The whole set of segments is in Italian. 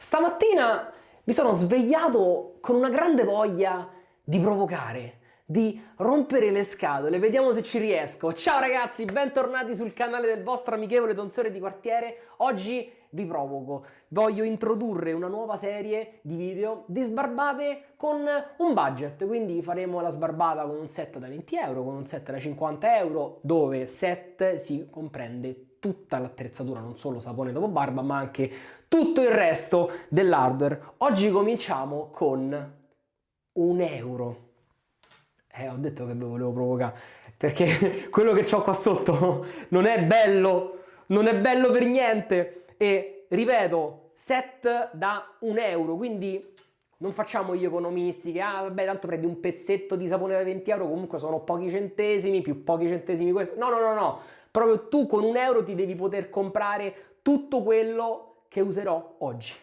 Stamattina mi sono svegliato con una grande voglia di provocare, di rompere le scatole. Vediamo se ci riesco. Ciao ragazzi, bentornati sul canale del vostro amichevole tonsore di quartiere. Oggi vi provoco. Voglio introdurre una nuova serie di video di sbarbate con un budget. Quindi faremo la sbarbata con un set da 20 euro, con un set da 50 euro, dove set si comprende tutta l'attrezzatura, non solo sapone dopo barba, ma anche tutto il resto dell'hardware. Oggi cominciamo con €1. Ho detto che vi volevo provocare, perché quello che ho qua sotto non è bello, non è bello per niente. E ripeto, set da €1, quindi non facciamo gli economisti che vabbè, tanto prendi un pezzetto di sapone da 20 euro, comunque sono pochi centesimi, più pochi centesimi questo. No. Proprio tu con €1 ti devi poter comprare tutto quello che userò oggi.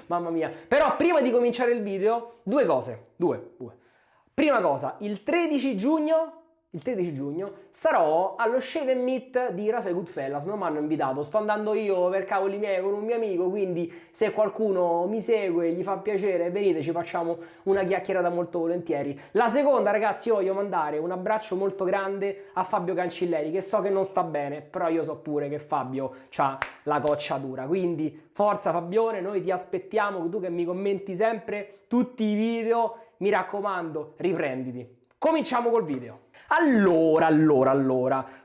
Mamma mia. Però prima di cominciare il video, due cose. Due. Prima cosa, il 13 giugno sarò allo Shave and Meet di Rasa Goodfellas. Non mi hanno invitato, sto andando io per cavoli miei con un mio amico, quindi se qualcuno mi segue, gli fa piacere, venite, ci facciamo una chiacchierata molto volentieri. La seconda, ragazzi, io voglio mandare un abbraccio molto grande a Fabio Cancilleri, che so che non sta bene, però io so pure che Fabio c'ha la coccia dura, quindi forza Fabione, noi ti aspettiamo, tu che mi commenti sempre tutti i video, mi raccomando, riprenditi. Cominciamo col video. Allora,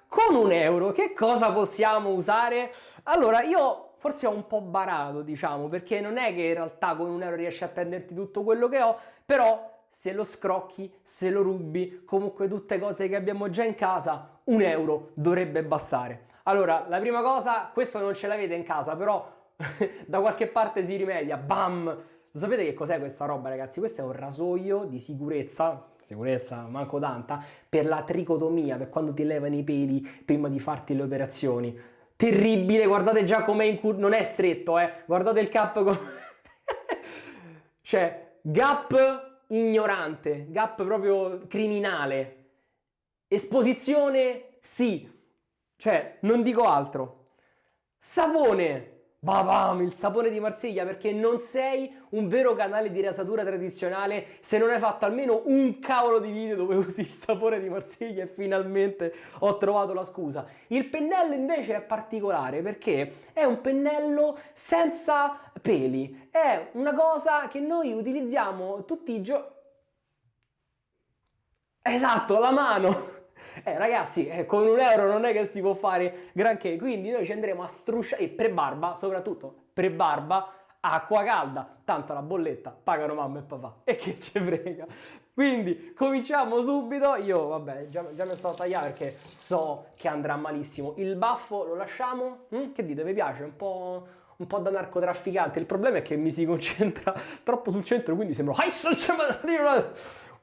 con €1 che cosa possiamo usare? Allora, io forse ho un po' barato, diciamo, perché non è che in realtà con €1 riesci a prenderti tutto quello che ho, però se lo scrocchi, se lo rubi, comunque tutte cose che abbiamo già in casa, €1 dovrebbe bastare. Allora, la prima cosa, questo non ce l'avete in casa, però da qualche parte si rimedia, bam! Sapete che cos'è questa roba, ragazzi? Questo è un rasoio di sicurezza manco tanta, per la tricotomia, per quando ti levano i peli prima di farti le operazioni. Terribile, guardate già com'è non è stretto, guardate il cap cioè, gap ignorante, gap proprio criminale. Esposizione, sì. Cioè, non dico altro. Sapone! Babam, il sapone di Marsiglia, perché non sei un vero canale di rasatura tradizionale se non hai fatto almeno un cavolo di video dove usi il sapone di Marsiglia, e finalmente ho trovato la scusa. Il pennello invece è particolare perché è un pennello senza peli, è una cosa che noi utilizziamo tutti i giorni. Esatto, la mano! Ragazzi, con €1 non è che si può fare granché, quindi noi ci andremo a strusciare, e pre-barba, soprattutto pre-barba, acqua calda, tanto la bolletta pagano mamma e papà, e che ci frega. Quindi cominciamo subito. Io vabbè, già mi sto a tagliare perché so che andrà malissimo. Il baffo lo lasciamo? Che dite, vi piace? Un po' da narcotrafficante. Il problema è che mi si concentra troppo sul centro, quindi sembro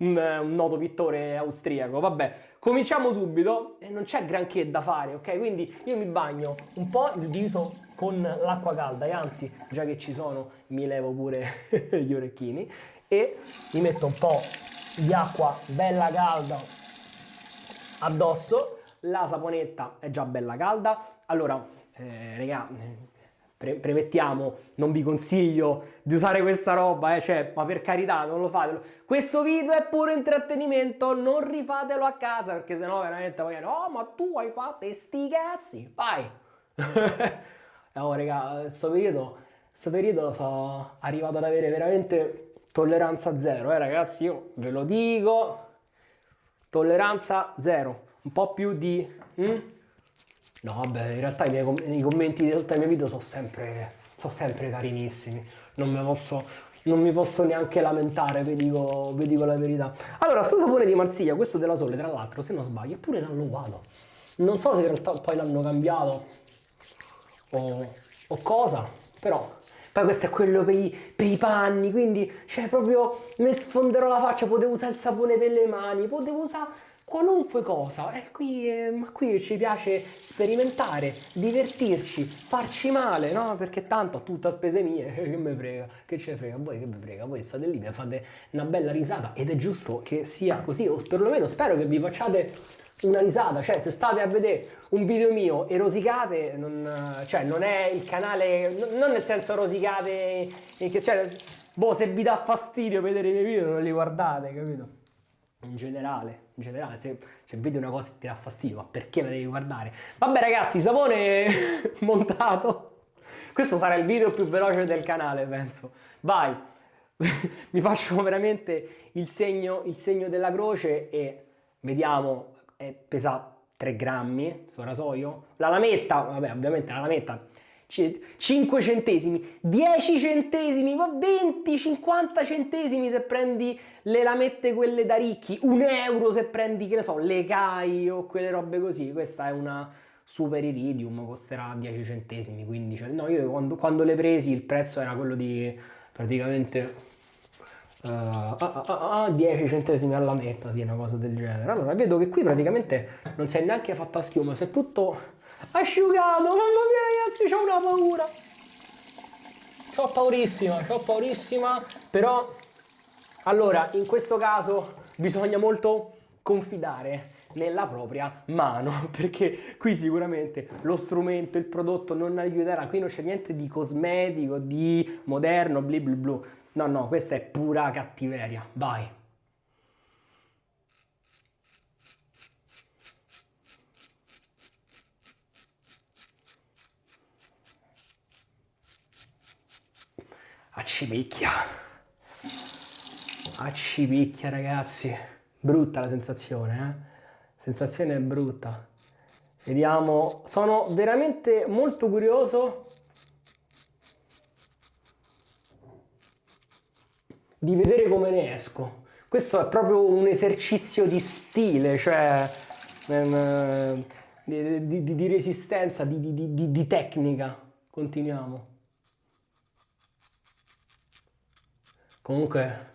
un noto pittore austriaco. Vabbè, cominciamo subito e non c'è granché da fare, ok? Quindi io mi bagno un po' il viso con l'acqua calda, e anzi, già che ci sono, mi levo pure gli orecchini e mi metto un po' di acqua bella calda addosso. La saponetta è già bella calda. Allora, raga, premettiamo, non vi consiglio di usare questa roba, cioè, ma per carità, non lo fate. Questo video è pure intrattenimento, non rifatelo a casa, perché sennò veramente poi no, ma tu hai fatto e sti cazzi, vai! Oh, raga, sto periodo sono arrivato ad avere veramente tolleranza zero, ragazzi, io ve lo dico, tolleranza zero, un po' più di... No, vabbè, in realtà i commenti di tutti i miei video sono sempre carinissimi, non mi posso neanche lamentare, vi dico la verità. Allora, sto sapone di Marsiglia, questo della Sole, tra l'altro, se non sbaglio, è pure dall'uguale. Non so se in realtà poi l'hanno cambiato o cosa, però... Poi questo è quello per i panni, quindi, cioè, proprio mi sfonderò la faccia, potevo usare il sapone per le mani, potevo usare qualunque cosa. Ma qui ci piace sperimentare, divertirci, farci male, no? Perché tanto tutta a spese mie, che me frega, che ce frega, voi che me frega, voi state lì, mi fate una bella risata ed è giusto che sia così, o perlomeno spero che vi facciate una risata, cioè se state a vedere un video mio e rosicate, cioè non è il canale, non nel senso rosicate, cioè, boh, se vi dà fastidio vedere i miei video non li guardate, capito? In generale, se vedi una cosa e ti dà fastidio, ma perché la devi guardare? Vabbè ragazzi, sapone montato. Questo sarà il video più veloce del canale, penso. Vai, mi faccio veramente il segno della croce e vediamo, pesa 3 grammi, sto rasoio. La lametta, vabbè, ovviamente la lametta 5 centesimi, 10 centesimi, ma 20, 50 centesimi se prendi le lamette quelle da ricchi, 1 euro se prendi, che ne so, le Kai o quelle robe così. Questa è una Super Iridium, costerà 10 centesimi, 15. No, io quando le presi il prezzo era quello di praticamente 10 centesimi alla lametta, sì, una cosa del genere. Allora vedo che qui praticamente non si è neanche fatta schiuma, si è tutto asciugato. Mamma mia ragazzi, c'ho una paura, c'ho paurissima, però allora in questo caso bisogna molto confidare nella propria mano, perché qui sicuramente lo strumento, il prodotto non aiuterà, qui non c'è niente di cosmetico, di moderno, bli blu blu. No, questa è pura cattiveria, vai. Accipicchia. Accipicchia ragazzi. Brutta la sensazione, eh? Sensazione è brutta. Vediamo, sono veramente molto curioso di vedere come ne esco. Questo è proprio un esercizio di stile, cioè di resistenza, di tecnica. Continuiamo. Comunque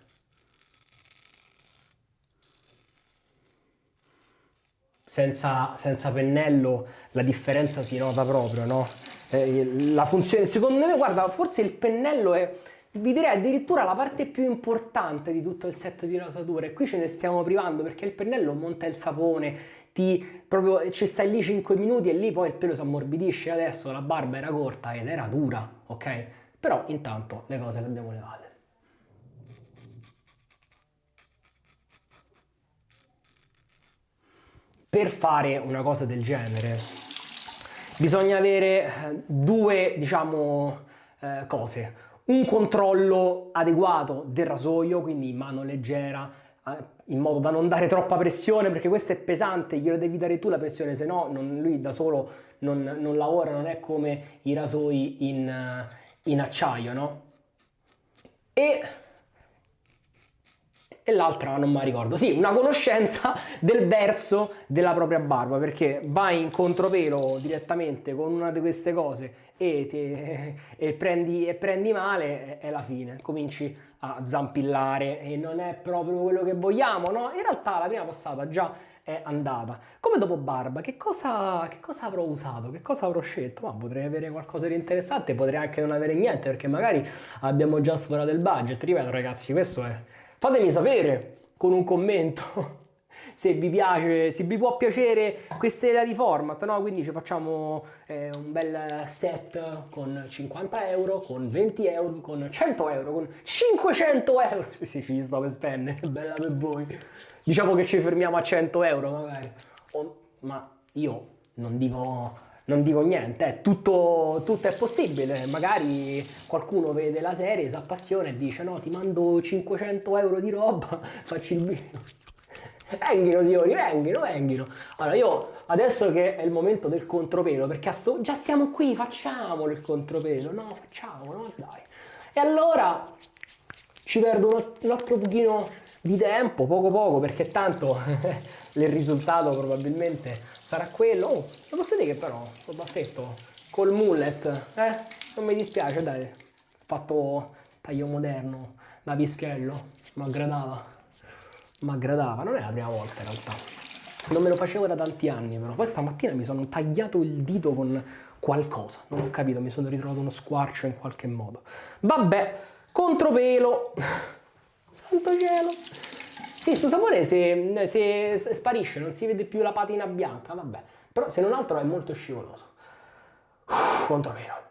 senza pennello la differenza si nota proprio, no? La funzione, secondo me, guarda, forse il pennello è, vi direi addirittura la parte più importante di tutto il set di rasatura, e qui ce ne stiamo privando perché il pennello monta il sapone, proprio ci stai lì 5 minuti e lì poi il pelo si ammorbidisce. Adesso la barba era corta ed era dura, ok? Però intanto le cose le abbiamo levate. Per fare una cosa del genere bisogna avere due, diciamo, cose. Un controllo adeguato del rasoio, quindi mano leggera, in modo da non dare troppa pressione, perché questo è pesante, glielo devi dare tu la pressione, se no lui da solo non lavora, non è come i rasoi in acciaio, no? E l'altra non mi ricordo. Sì, una conoscenza del verso della propria barba, perché vai in contropelo direttamente con una di queste cose e prendi male, è la fine. Cominci a zampillare e non è proprio quello che vogliamo, no? In realtà la prima passata già è andata. Come dopo barba, che cosa avrò usato? Che cosa avrò scelto? Ma potrei avere qualcosa di interessante, potrei anche non avere niente, perché magari abbiamo già sforato il budget. Ripeto ragazzi, questo è... Fatemi sapere con un commento se vi piace, se vi può piacere questa idea di format, no? Quindi ci facciamo un bel set con 50 euro, con 20 euro, con 100 euro, con 500 euro. Sì, ci sto per spendere, bella per voi. Diciamo che ci fermiamo a 100 euro magari. Ma io non dico niente, tutto è possibile. Magari qualcuno vede la serie, si appassiona e dice no, ti mando 500 euro di roba, facci il video. Venghino signori, venghino. Allora io adesso che è il momento del contropelo, perché già stiamo qui, facciamolo il contropelo, no? Facciamolo, no? Dai. E allora ci perdo un altro pochino di tempo, poco, perché tanto il risultato probabilmente sarà quello. Oh, lo posso dire che però sto baffetto col mullet, non mi dispiace, dai, fatto taglio moderno da pischello, mi aggradava, non è la prima volta in realtà. Non me lo facevo da tanti anni, però. Poi stamattina mi sono tagliato il dito con qualcosa. Non ho capito, mi sono ritrovato uno squarcio in qualche modo. Vabbè, contropelo. Santo cielo. Sì, sto sapore se sparisce, non si vede più la patina bianca, vabbè. Però se non altro è molto scivoloso. Contropelo.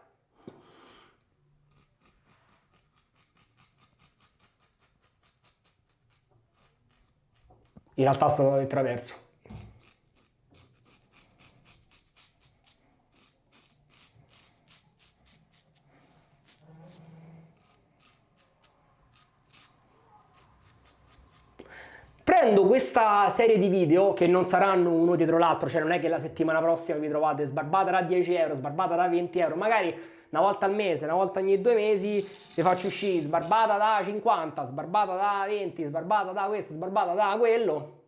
In realtà sto andando in traverso. Prendo questa serie di video, che non saranno uno dietro l'altro, cioè non è che la settimana prossima vi trovate sbarbata da 10 euro, sbarbata da 20 euro, magari una volta al mese, una volta ogni 2 mesi vi faccio uscire sbarbata da 50, sbarbata da 20, sbarbata da questo, sbarbata da quello.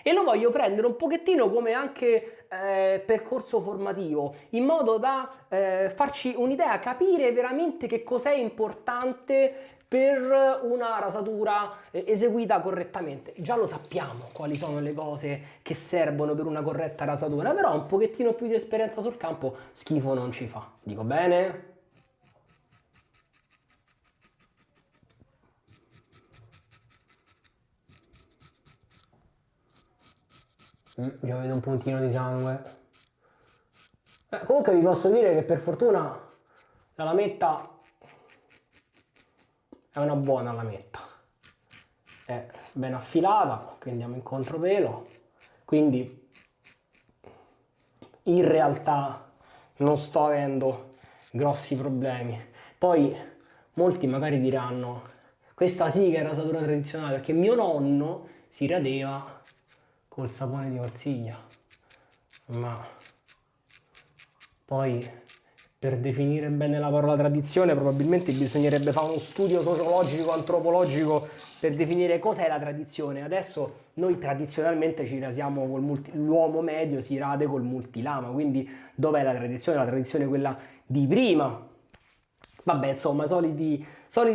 E lo voglio prendere un pochettino come anche percorso formativo, in modo da farci un'idea, capire veramente che cos'è importante per una rasatura eseguita correttamente. Già lo sappiamo quali sono le cose che servono per una corretta rasatura, però un pochettino più di esperienza sul campo schifo non ci fa. Dico bene? Già vedo un puntino di sangue. Comunque vi posso dire che per fortuna la lametta è una buona lametta. È ben affilata, qui andiamo in contropelo. Quindi in realtà non sto avendo grossi problemi. Poi molti magari diranno questa sì che è rasatura tradizionale, perché mio nonno si radeva col sapone di Corsiglia, ma poi per definire bene la parola tradizione probabilmente bisognerebbe fare uno studio sociologico, antropologico per definire cos'è la tradizione. Adesso noi tradizionalmente ci rasiamo l'uomo medio si rade col multilama, quindi dov'è la tradizione? La tradizione è quella di prima. Vabbè, insomma, soliti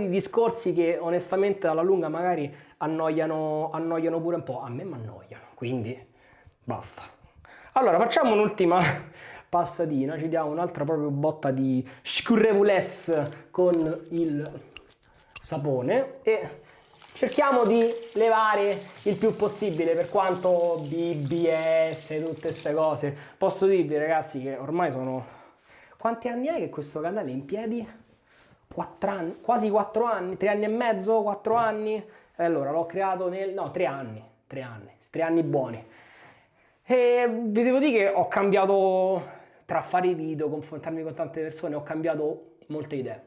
discorsi che onestamente alla lunga magari annoiano pure un po'. A me mi annoiano, quindi basta. Allora, facciamo un'ultima passatina, ci diamo un'altra proprio botta di scurrevulesse con il sapone e cerchiamo di levare il più possibile, per quanto BBS, tutte queste cose. Posso dirvi, ragazzi, che ormai sono... Quanti anni è che questo canale è in piedi? 4 anni, quasi 4 anni, 3 anni e mezzo, 4 anni. E allora l'ho creato nel... no, 3 anni buoni. E vi devo dire che ho cambiato, tra fare i video, confrontarmi con tante persone, ho cambiato molte idee.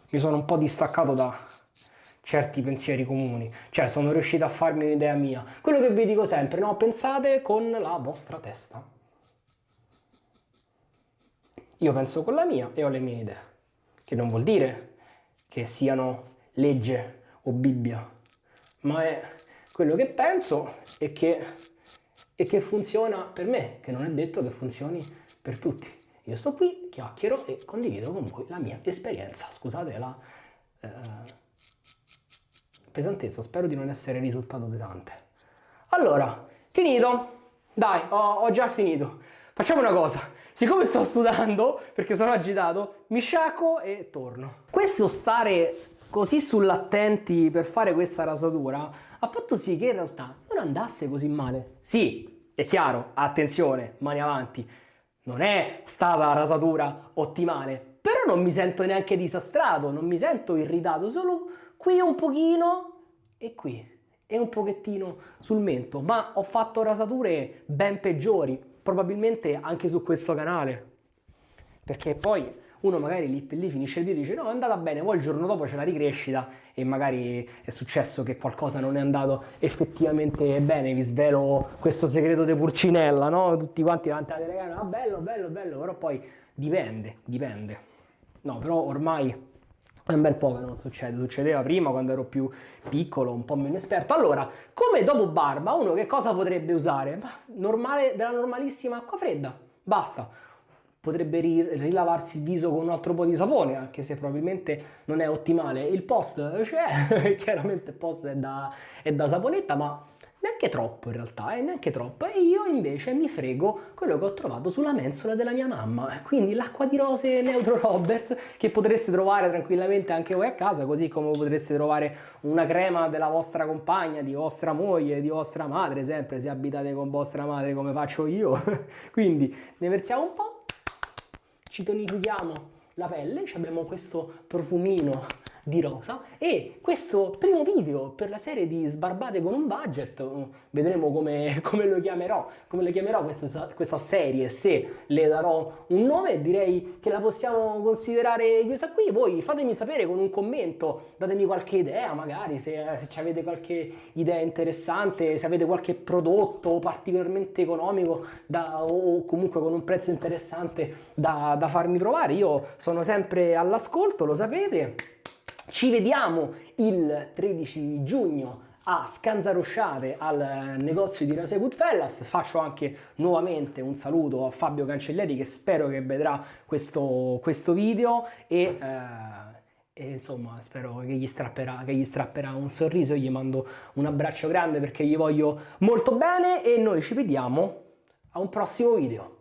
Mi sono un po' distaccato da certi pensieri comuni, cioè sono riuscito a farmi un'idea mia. Quello che vi dico sempre, no? Pensate con la vostra testa. Io penso con la mia e ho le mie idee, che non vuol dire che siano legge o Bibbia, ma è quello che penso e che funziona per me, che non è detto che funzioni per tutti. Io sto qui, chiacchiero e condivido con voi la mia esperienza. Scusate la pesantezza, spero di non essere risultato pesante. Allora, finito? Dai, ho già finito. Facciamo una cosa, siccome sto sudando, perché sono agitato, mi sciacquo e torno. Questo stare così sull'attenti per fare questa rasatura ha fatto sì che in realtà non andasse così male. Sì, è chiaro, attenzione, mani avanti, non è stata la rasatura ottimale, però non mi sento neanche disastrato, non mi sento irritato, solo qui un pochino e qui e un pochettino sul mento, ma ho fatto rasature ben peggiori, probabilmente anche su questo canale, perché poi uno magari lì finisce il video e dice no, è andata bene, poi il giorno dopo c'è la ricrescita e magari è successo che qualcosa non è andato effettivamente bene. Vi svelo questo segreto di Pulcinella, no? Tutti quanti davanti alla telecamera, ah, bello, però poi dipende. No, però ormai è un bel po' che non succede, succedeva prima quando ero più piccolo, un po' meno esperto. Allora, come dopo barba, uno che cosa potrebbe usare? Della normalissima acqua fredda, basta. potrebbe rilavarsi il viso con un altro po' di sapone, anche se probabilmente non è ottimale. Il post c'è, chiaramente il post è da saponetta, ma neanche troppo in realtà, neanche troppo. E io invece mi frego quello che ho trovato sulla mensola della mia mamma, quindi l'acqua di rose Neutro Roberts, che potreste trovare tranquillamente anche voi a casa, così come potreste trovare una crema della vostra compagna, di vostra moglie, di vostra madre, sempre se abitate con vostra madre come faccio io. Quindi ne versiamo un po', ci tonifichiamo la pelle, abbiamo questo profumino di rosa e questo primo video per la serie di Sbarbate con un budget, vedremo come lo chiamerò, come le chiamerò questa serie, se le darò un nome. Direi che la possiamo considerare questa qui. Voi fatemi sapere con un commento, datemi qualche idea, magari se avete qualche idea interessante, se avete qualche prodotto particolarmente economico o comunque con un prezzo interessante da farmi provare. Io sono sempre all'ascolto, lo sapete. Ci vediamo il 13 giugno a Scanzarosciate al negozio di Rose Goodfellas. Faccio anche nuovamente un saluto a Fabio Cancelleri, che spero che vedrà questo video e insomma spero che gli strapperà un sorriso. Gli mando un abbraccio grande perché gli voglio molto bene e noi ci vediamo a un prossimo video.